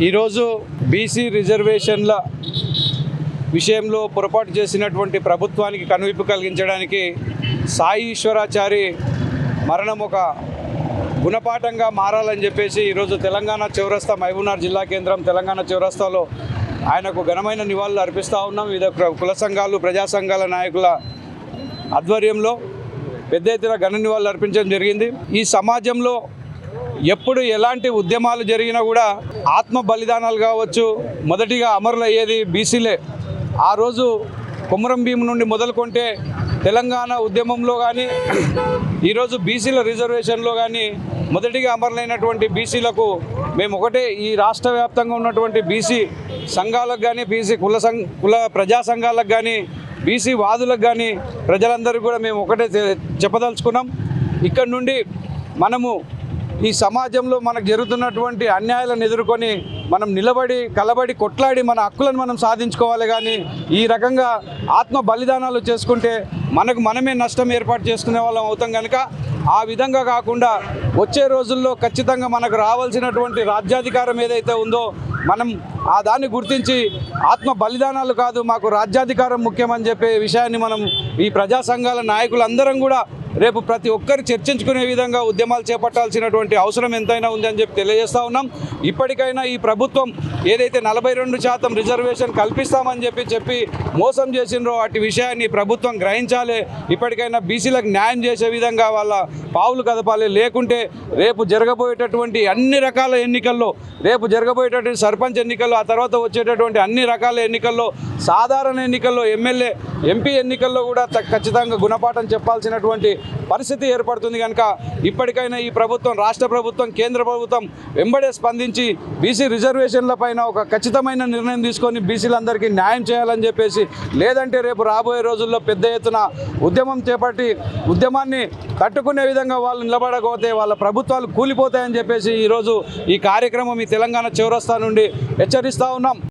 ఈరోజు బీసీ రిజర్వేషన్ల విషయంలో పొరపాటు చేసినటువంటి ప్రభుత్వానికి కనువిప్పు కలిగించడానికి సాయి ఈశ్వరాచారి మరణం ఒక గుణపాఠంగా మారాలని చెప్పేసి ఈరోజు తెలంగాణ చౌరస్తా మహబూబ్నగర్ జిల్లా కేంద్రం తెలంగాణ చౌరస్తాలో ఆయనకు ఘనమైన నివాళులు అర్పిస్తూ ఉన్నాం. వివిధ కుల సంఘాలు ప్రజా సంఘాల నాయకుల ఆధ్వర్యంలో పెద్ద ఎత్తున ఘన నివాళులు అర్పించడం జరిగింది. ఈ సమాజంలో ఎప్పుడు ఎలాంటి ఉద్యమాలు జరిగినా కూడా ఆత్మ బలిదానాలు కావచ్చు, మొదటిగా అమరులు అయ్యేది బీసీలే. ఆ రోజు కొమురం భీం నుండి మొదలుకొంటే తెలంగాణ ఉద్యమంలో కానీ ఈరోజు బీసీల రిజర్వేషన్లో కానీ మొదటిగా అమరులైనటువంటి బీసీలకు మేము ఒకటే, ఈ రాష్ట్ర వ్యాప్తంగా ఉన్నటువంటి బీసీ సంఘాలకు కానీ బీసీ కుల ప్రజా సంఘాలకు కానీ బీసీ వాదులకు కానీ ప్రజలందరికీ కూడా మేము ఒకటే చెప్పదలుచుకున్నాం. ఇక్కడ నుండి మనము ఈ సమాజంలో మనకు జరుగుతున్నటువంటి అన్యాయాలను ఎదుర్కొని మనం నిలబడి కలబడి కొట్లాడి మన హక్కులను మనం సాధించుకోవాలి. కానీ ఈ రకంగా ఆత్మ బలిదానాలు చేసుకుంటే మనమే నష్టం ఏర్పాటు చేసుకునే వాళ్ళం అవుతాం. కనుక ఆ విధంగా కాకుండా వచ్చే రోజుల్లో ఖచ్చితంగా మనకు రావాల్సినటువంటి రాజ్యాధికారం ఏదైతే ఉందో మనం ఆ దాన్ని గుర్తించి ఆత్మ బలిదానాలు కాదు, మాకు రాజ్యాధికారం ముఖ్యమని చెప్పే విషయాన్ని మనం ఈ ప్రజా సంఘాల నాయకులందరం కూడా రేపు ప్రతి ఒక్కరు చర్చించుకునే విధంగా ఉద్యమాలు చేపట్టాల్సినటువంటి అవసరం ఎంతైనా ఉందని చెప్పి తెలియజేస్తూ ఉన్నాం. ఇప్పటికైనా ఈ ప్రభుత్వం ఏదైతే 42% రిజర్వేషన్ కల్పిస్తామని చెప్పి మోసం చేసినరో అటు విషయాన్ని ప్రభుత్వం గ్రహించాలి. ఇప్పటికైనా బీసీలకు న్యాయం చేసే విధంగా వాళ్ళ పావులు కదపాలి. లేకుంటే రేపు జరగబోయేటటువంటి అన్ని రకాల ఎన్నికల్లో, రేపు జరగబోయేటటువంటి సర్పంచ్ ఎన్నికల్లో, ఆ తర్వాత వచ్చేటటువంటి అన్ని రకాల ఎన్నికల్లో, సాధారణ ఎన్నికల్లో, ఎమ్మెల్యే ఎంపీ ఎన్నికల్లో కూడా ఖచ్చితంగా గుణపాఠం చెప్పాల్సినటువంటి పరిస్థితి ఏర్పడుతుంది. కనుక ఇప్పటికైనా ఈ ప్రభుత్వం, రాష్ట్ర ప్రభుత్వం, కేంద్ర ప్రభుత్వం వెంబడే స్పందించి బీసీ రిజర్వేషన్ల పైన ఒక ఖచ్చితమైన నిర్ణయం తీసుకొని బీసీలందరికీ న్యాయం చేయాలని చెప్పేసి, లేదంటే రేపు రాబోయే రోజుల్లో పెద్ద ఎత్తున ఉద్యమం చేపట్టి ఉద్యమాన్ని తట్టుకునే విధంగా వాళ్ళు నిలబడకపోతే వాళ్ళ ప్రభుత్వాలు కూలిపోతాయని చెప్పేసి ఈరోజు ఈ కార్యక్రమం ఈ తెలంగాణ చౌరస్తా నుండి హెచ్చరిస్తూ ఉన్నాం.